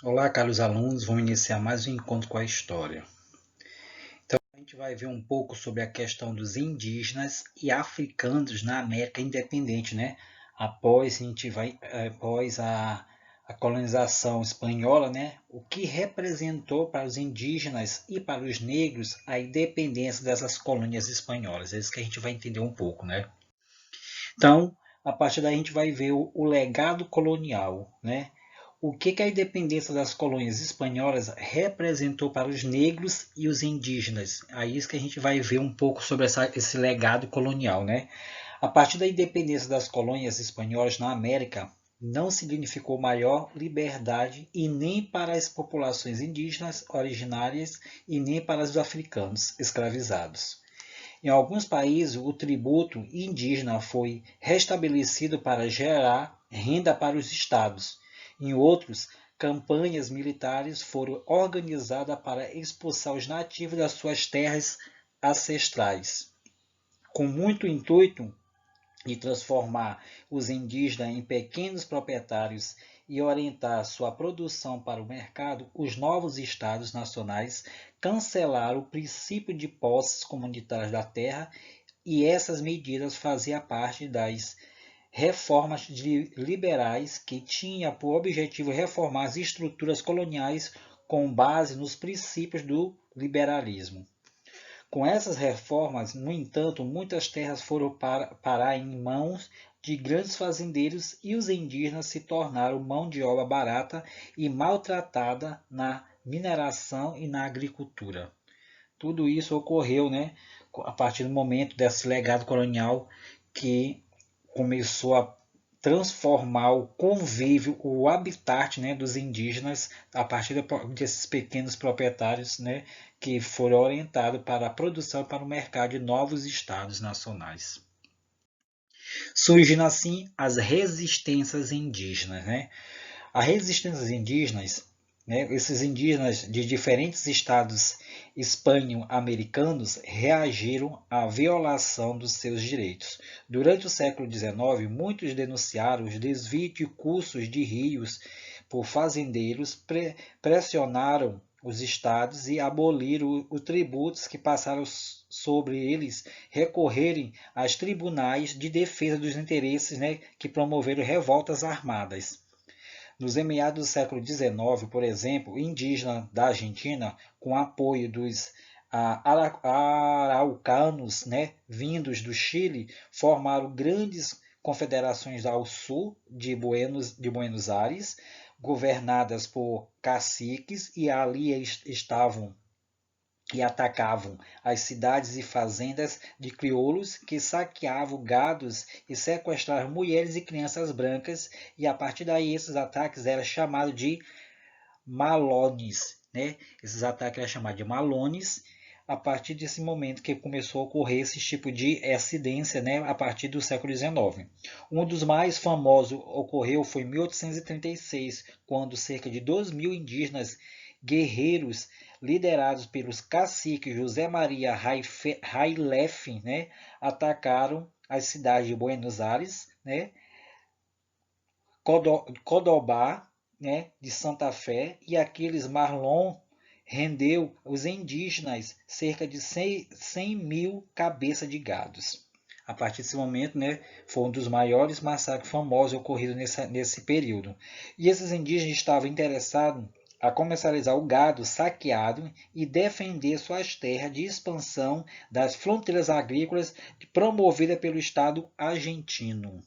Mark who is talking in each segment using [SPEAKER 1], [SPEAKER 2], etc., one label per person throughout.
[SPEAKER 1] Olá, caros alunos, vamos iniciar mais um encontro com a história. Então, a gente vai ver um pouco sobre a questão dos indígenas e africanos na América independente, né? Após a colonização espanhola, né? O que representou para os indígenas e para os negros a independência dessas colônias espanholas. É isso que a gente vai entender um pouco, né? Então, a partir daí a gente vai ver o legado colonial, né? O que a independência das colônias espanholas representou para os negros e os indígenas. É isso que a gente vai ver um pouco sobre esse legado colonial, né? A partir da independência das colônias espanholas na América, não significou maior liberdade e nem para as populações indígenas originárias e nem para os africanos escravizados. Em alguns países, o tributo indígena foi restabelecido para gerar renda para os estados. Em outros, campanhas militares foram organizadas para expulsar os nativos das suas terras ancestrais, com muito intuito de transformar os indígenas em pequenos proprietários e orientar sua produção para o mercado, os novos estados nacionais cancelaram o princípio de posses comunitárias da terra e essas medidas faziam parte das reformas liberais que tinham por objetivo reformar as estruturas coloniais com base nos princípios do liberalismo. Com essas reformas, no entanto, muitas terras foram parar em mãos de grandes fazendeiros e os indígenas se tornaram mão de obra barata e maltratada na mineração e na agricultura. Tudo isso ocorreu, né, a partir do momento desse legado colonial que começou a transformar o convívio, o habitat, né, dos indígenas a partir desses pequenos proprietários, né, que foram orientados para a produção e para o mercado de novos estados nacionais. Surgindo assim as resistências indígenas. Né? As resistências indígenas, né, esses indígenas de diferentes estados hispano-americanos reagiram à violação dos seus direitos. Durante o século XIX, muitos denunciaram os desvios de cursos de rios por fazendeiros, pressionaram os estados e aboliram os tributos que passaram sobre eles recorrerem aos tribunais de defesa dos interesses, né, que promoveram revoltas armadas. Nos meados do século XIX, por exemplo, indígenas da Argentina, com apoio dos araucanos, né, vindos do Chile, formaram grandes confederações ao sul de Buenos Aires, governadas por caciques, e ali estavam e atacavam as cidades e fazendas de crioulos que saqueavam gados e sequestravam mulheres e crianças brancas, e a partir daí esses ataques eram chamados de malones, né? Esses ataques eram chamados de malones a partir desse momento que começou a ocorrer esse tipo de acidência, né, a partir do século XIX. Um dos mais famosos ocorreu foi em 1836, quando cerca de 2.000 indígenas guerreiros liderados pelos caciques José Maria Railef, né, atacaram as cidades de Buenos Aires, né, Codobá, né, de Santa Fé, e aqueles Marlon rendeu os indígenas cerca de 100 mil cabeças de gados. A partir desse momento, né, foi um dos maiores massacres famosos ocorridos nesse período. E esses indígenas estavam interessados a comercializar o gado saqueado e defender suas terras de expansão das fronteiras agrícolas promovida pelo Estado argentino.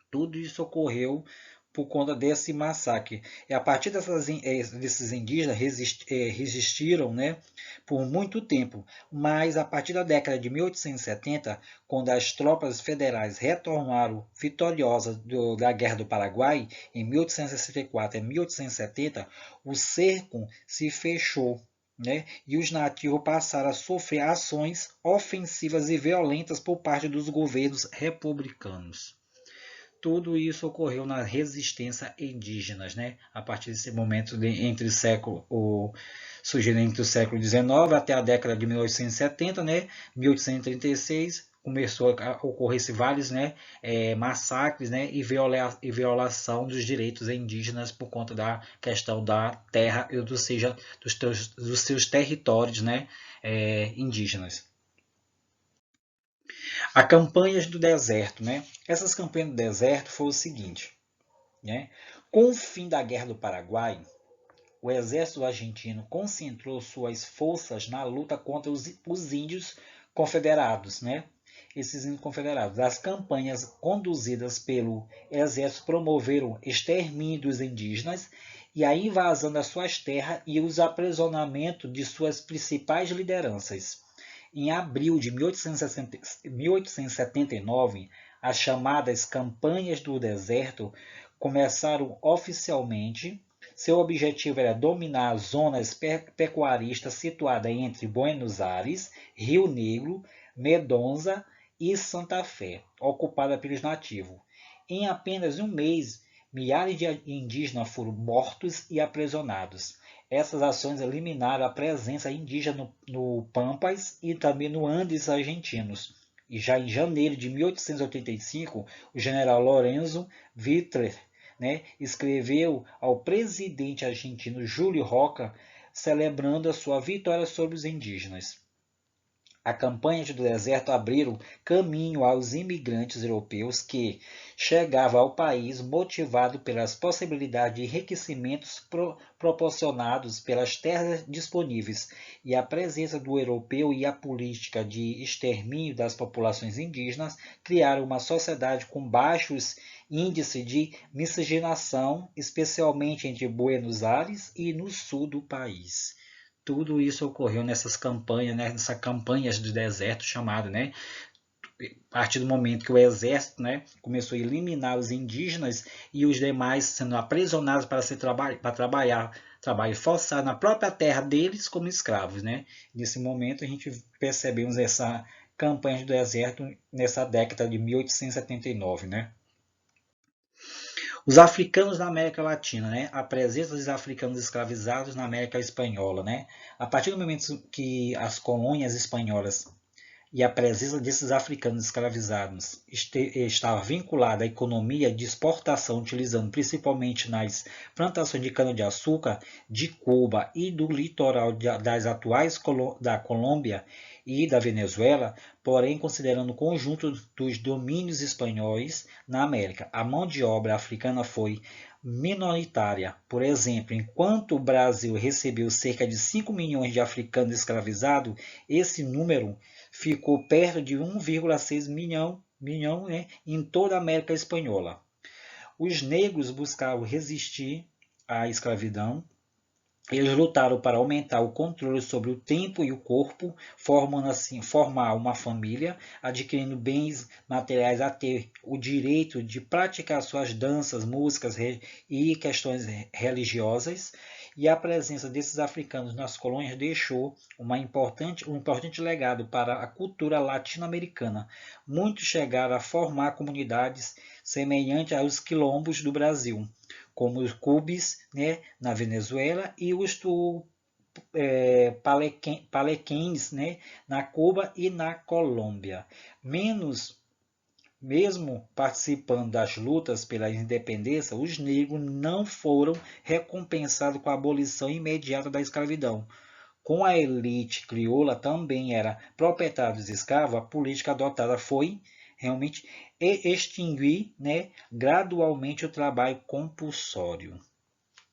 [SPEAKER 1] Tudo isso ocorreu por conta desse massacre. E a partir desses indígenas resistiram, né, por muito tempo, mas a partir da década de 1870, quando as tropas federais retornaram vitoriosas da Guerra do Paraguai, em 1864 e 1870, o cerco se fechou, né? E os nativos passaram a sofrer ações ofensivas e violentas por parte dos governos republicanos. Tudo isso ocorreu na resistência indígenas, né? A partir desse momento surgindo entre o século XIX até a década de 1870, né? 1836, começou a ocorrer vários, né, massacres, né, e violação dos direitos indígenas por conta da questão da terra, ou seja, dos seus territórios, né, indígenas. As campanhas do deserto, né? Essas campanhas do deserto foi o seguinte, né? Com o fim da Guerra do Paraguai, o exército argentino concentrou suas forças na luta contra os índios confederados, né? Esses índios confederados. As campanhas conduzidas pelo exército promoveram extermínio dos indígenas e a invasão das suas terras e os aprisionamentos de suas principais lideranças. Em abril de 1879, as chamadas Campanhas do Deserto começaram oficialmente. Seu objetivo era dominar zonas pecuaristas situadas entre Buenos Aires, Rio Negro, Mendonça e Santa Fé, ocupada pelos nativos. Em apenas um mês, milhares de indígenas foram mortos e aprisionados. Essas ações eliminaram a presença indígena no Pampas e também no Andes argentinos. E já em janeiro de 1885, o general Lorenzo Wittler, né, escreveu ao presidente argentino Júlio Roca, celebrando a sua vitória sobre os indígenas. A campanha do deserto abriu caminho aos imigrantes europeus que chegavam ao país motivados pelas possibilidades de enriquecimentos proporcionados pelas terras disponíveis, e a presença do europeu e a política de extermínio das populações indígenas criaram uma sociedade com baixos índices de miscigenação, especialmente entre Buenos Aires e no sul do país. Tudo isso ocorreu nessas campanhas, né, nessas campanhas do deserto chamado, né, a partir do momento que o exército, né, começou a eliminar os indígenas e os demais sendo aprisionados para trabalhar, trabalho forçado na própria terra deles como escravos, né. Nesse momento a gente percebemos essa campanha do deserto nessa década de 1879, né. Os africanos na América Latina, né? A presença dos africanos escravizados na América Espanhola, né? A partir do momento que as colônias espanholas e a presença desses africanos escravizados estava vinculada à economia de exportação, utilizando principalmente nas plantações de cana-de-açúcar de Cuba e do litoral das atuais da Colômbia e da Venezuela, porém considerando o conjunto dos domínios espanhóis na América. A mão de obra africana foi minoritária. Por exemplo, enquanto o Brasil recebeu cerca de 5 milhões de africanos escravizados, esse número ficou perto de 1,6 milhão, né, em toda a América Espanhola. Os negros buscavam resistir à escravidão. Eles lutaram para aumentar o controle sobre o tempo e o corpo, formando assim formar uma família, adquirindo bens materiais a ter o direito de praticar suas danças, músicas e questões religiosas. E a presença desses africanos nas colônias deixou um importante legado para a cultura latino-americana. Muitos chegaram a formar comunidades semelhantes aos quilombos do Brasil, como os cubis, né, na Venezuela, e os palequens, né, na Cuba e na Colômbia. Mesmo participando das lutas pela independência, os negros não foram recompensados com a abolição imediata da escravidão. Com a elite crioula também era proprietária dos escravos, a política adotada foi realmente extinguir, né, gradualmente o trabalho compulsório.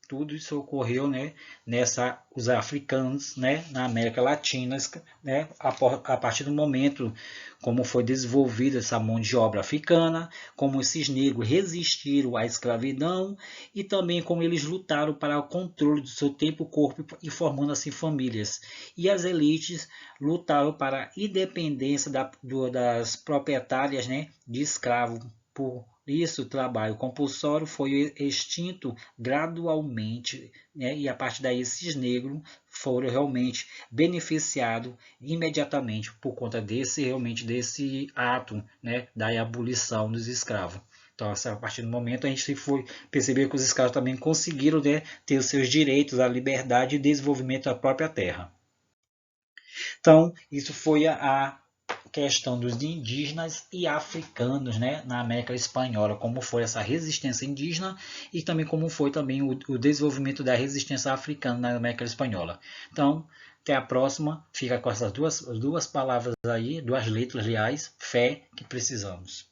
[SPEAKER 1] Tudo isso ocorreu, né, os africanos, né, na América Latina, né, a partir do momento como foi desenvolvida essa mão de obra africana, como esses negros resistiram à escravidão e também como eles lutaram para o controle do seu tempo, corpo e formando assim famílias. E as elites lutaram para a independência das proprietárias, né, de escravos. Por isso, o trabalho compulsório foi extinto gradualmente, né? E a partir daí esses negros foram realmente beneficiados imediatamente por conta desse ato, né, da abolição dos escravos. Então, a partir do momento, a gente foi perceber que os escravos também conseguiram, né, ter os seus direitos à liberdade e desenvolvimento da própria terra. Então, isso foi a questão dos indígenas e africanos, né, na América Espanhola, como foi essa resistência indígena e também como foi também o desenvolvimento da resistência africana na América Espanhola. Então, até a próxima. Fica com essas duas palavras aí, duas letras, aliás, fé que precisamos.